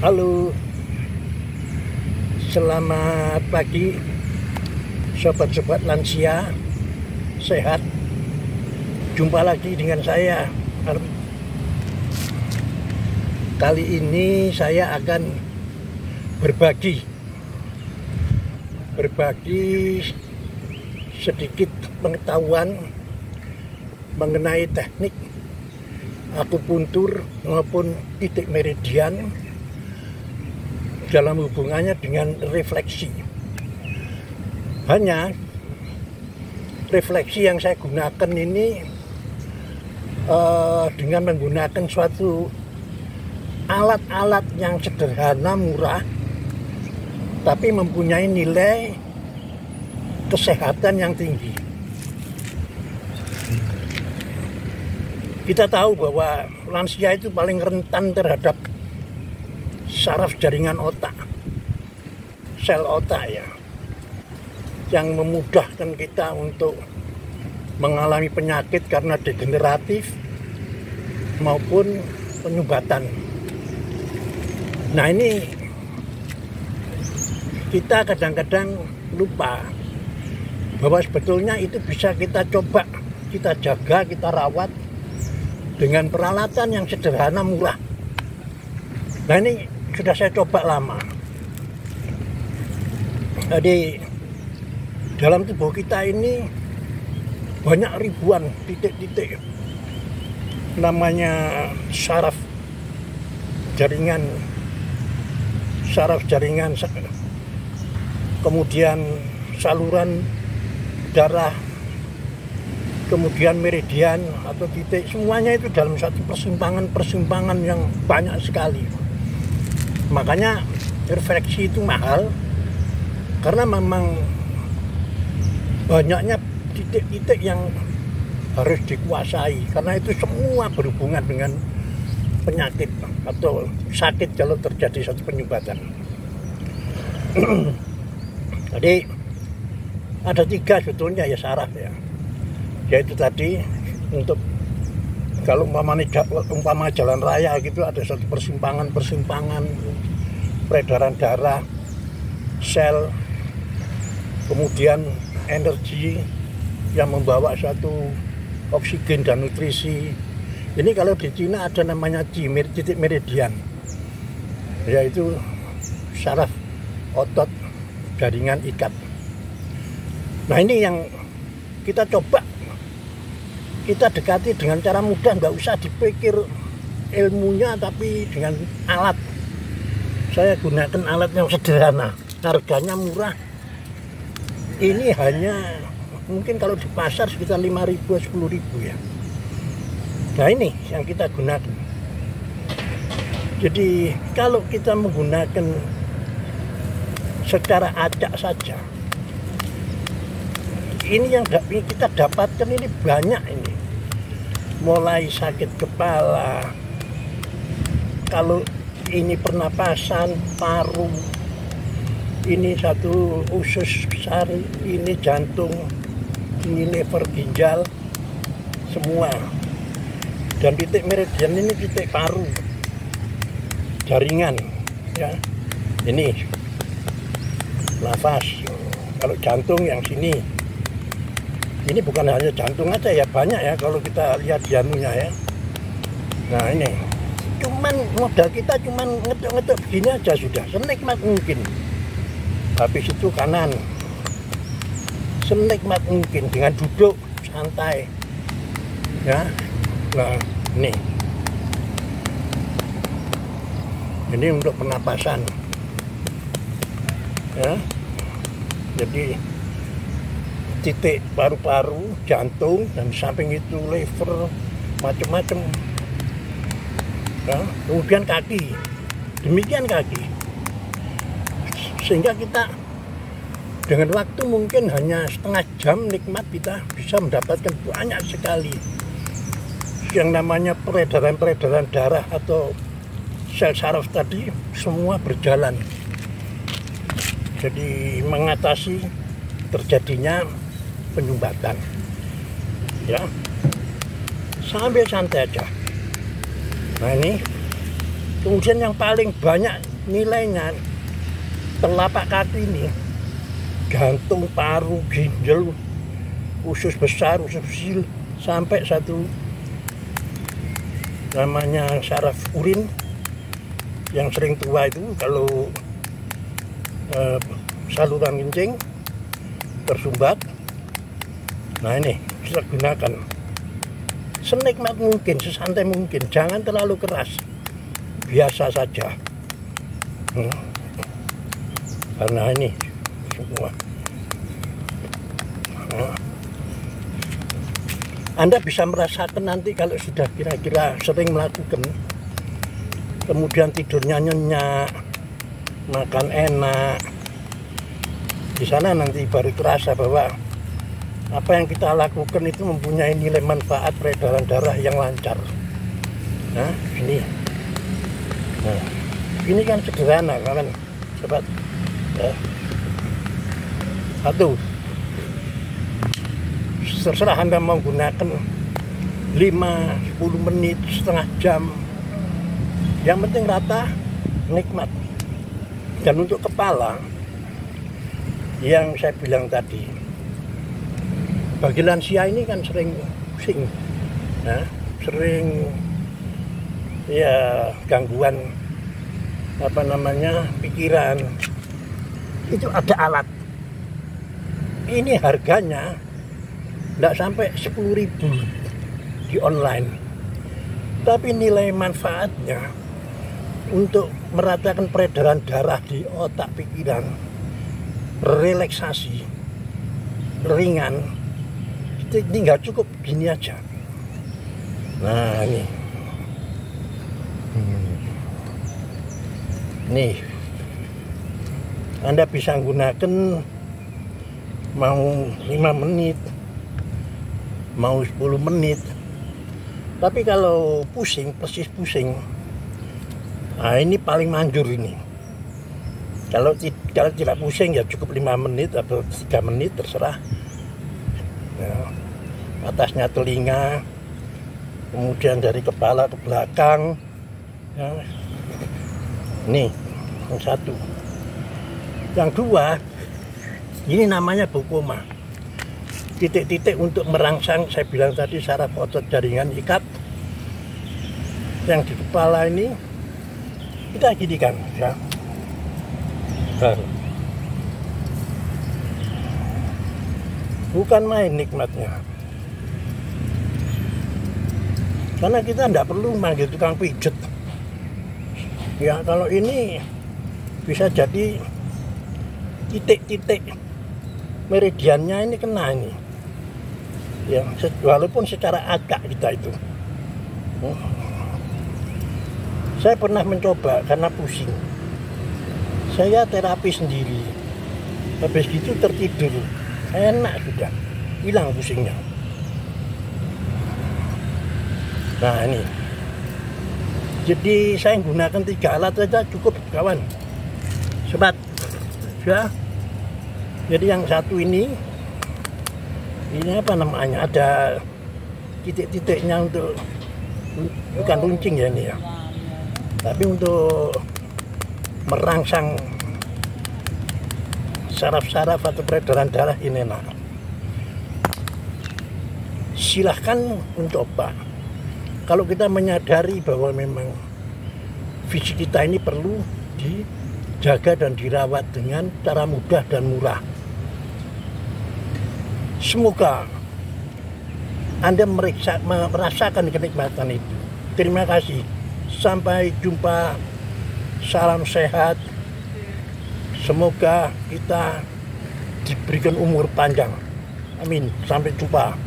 Halo, selamat pagi sobat-sobat lansia sehat. Jumpa lagi dengan saya. Kali ini saya akan berbagi sedikit pengetahuan mengenai teknik akupuntur maupun titik meridian dalam hubungannya dengan refleksi. Hanya refleksi yang saya gunakan ini dengan menggunakan suatu alat-alat yang sederhana, murah, tapi mempunyai nilai kesehatan yang tinggi. Kita tahu bahwa lansia itu paling rentan terhadap saraf jaringan otak, sel otak ya, yang memudahkan kita untuk mengalami penyakit karena degeneratif maupun penyumbatan. Nah, ini kita kadang-kadang lupa bahwa sebetulnya itu bisa kita coba, kita jaga, kita rawat dengan peralatan yang sederhana, murah. Nah, ini sudah saya coba lama. Jadi dalam tubuh kita ini banyak ribuan titik-titik, namanya saraf jaringan, kemudian saluran darah, kemudian meridian atau titik. Semuanya itu dalam satu persimpangan yang banyak sekali. Makanya refleksi itu mahal, karena memang banyaknya titik-titik yang harus dikuasai, karena itu semua berhubungan dengan penyakit atau sakit kalau terjadi satu penyumbatan. Jadi ada 3 sebetulnya ya saraf ya, yaitu tadi untuk kalau umpama jalan raya gitu, ada satu persimpangan peredaran darah, sel, kemudian energi yang membawa satu oksigen dan nutrisi. Ini kalau di Cina ada namanya titik meridian, yaitu saraf otot jaringan ikat. Nah, ini yang kita coba kita dekati dengan cara mudah, nggak usah dipikir ilmunya, tapi dengan alat. Saya gunakan alat yang sederhana, harganya murah. Ini hanya mungkin kalau di pasar sekitar 5.000 10.000 ya. Nah, ini yang kita gunakan. Jadi kalau kita menggunakan secara acak saja, ini yang kita dapatkan ini banyak ini. Mulai sakit kepala, kalau ini pernapasan, paru, ini satu usus besar, ini jantung, ini lever, ginjal, semua. Dan titik meridian ini titik paru, jaringan ya. Ini nafas. Kalau jantung yang sini. Ini bukan hanya jantung aja ya, banyak ya kalau kita lihat janunya ya. Nah, ini cuman modal kita cuman ngetuk-ngetuk begini aja sudah senikmat mungkin. Habis itu kanan, senikmat mungkin dengan duduk santai ya. Nah, ini untuk pernapasan ya. Jadi titik paru-paru, jantung, dan samping itu lever, macam-macam ya. Kemudian kaki, demikian kaki, sehingga kita dengan waktu mungkin hanya setengah jam nikmat, kita bisa mendapatkan banyak sekali yang namanya peredaran darah atau sel saraf tadi, semua berjalan. Jadi mengatasi terjadinya penyumbatan ya, sambil santai aja. Nah, ini kemudian yang paling banyak nilainya telapak kaki ini, jantung, paru, ginjal, usus besar, usus kecil, sampai satu namanya saraf urin yang sering tua itu kalau saluran kencing tersumbat. Nah ini kita gunakan senikmat mungkin, sesantai mungkin, jangan terlalu keras, biasa saja. Karena ini semua Anda bisa merasakan nanti kalau sudah kira-kira sering melakukan, kemudian tidurnya nyenyak, makan enak, di sana nanti baru terasa bahwa apa yang kita lakukan itu mempunyai nilai manfaat peredaran darah yang lancar. Nah ini, ini kan sederhana kan, sobat. Ya. Satu, terserah Anda mau gunakan 5, 10 menit, setengah jam, yang penting rata, nikmat. Dan untuk kepala yang saya bilang tadi, bagi lansia ini kan sering pusing, nah, sering ya gangguan pikiran. Itu ada alat, ini harganya tidak sampai 10.000 di online, tapi nilai manfaatnya untuk meratakan peredaran darah di otak, pikiran, relaksasi, ringan, ini nggak cukup gini aja. Nah ini, nih Anda bisa gunakan mau 5 menit, mau 10 menit. Tapi kalau pusing, persis pusing, nah ini paling manjur ini. Kalau tidak pusing ya cukup 5 menit atau 3 menit, terserah. Nah, atasnya telinga, kemudian dari kepala ke belakang. Nah, nih yang satu. Yang dua, ini namanya bokoma. Titik-titik untuk merangsang, saya bilang tadi, saraf otot jaringan ikat. Yang di kepala ini kita gidikan, ya. Bukan main nikmatnya. Karena kita tidak perlu manggil tukang pijet. Ya kalau ini bisa jadi titik-titik meridiannya ini kena ini. Ya, walaupun secara agak kita itu. Saya pernah mencoba karena pusing. Saya terapi sendiri. Habis gitu tertidur. Enak sudah. Hilang pusingnya. Nah ini. Jadi saya gunakan 3 alat saja cukup, kawan. Sobat. Ya. Jadi yang satu ini apa namanya, ada titik-titiknya untuk, bukan runcing ya ini ya, tapi untuk merangsang saraf-saraf atau peredaran darah ini enak. Silahkan mencoba. Kalau kita menyadari bahwa memang fisik kita ini perlu dijaga dan dirawat dengan cara mudah dan murah. Semoga Anda merasakan kenikmatan itu. Terima kasih. Sampai jumpa. Salam sehat. Semoga kita diberikan umur panjang. Amin. Sampai jumpa.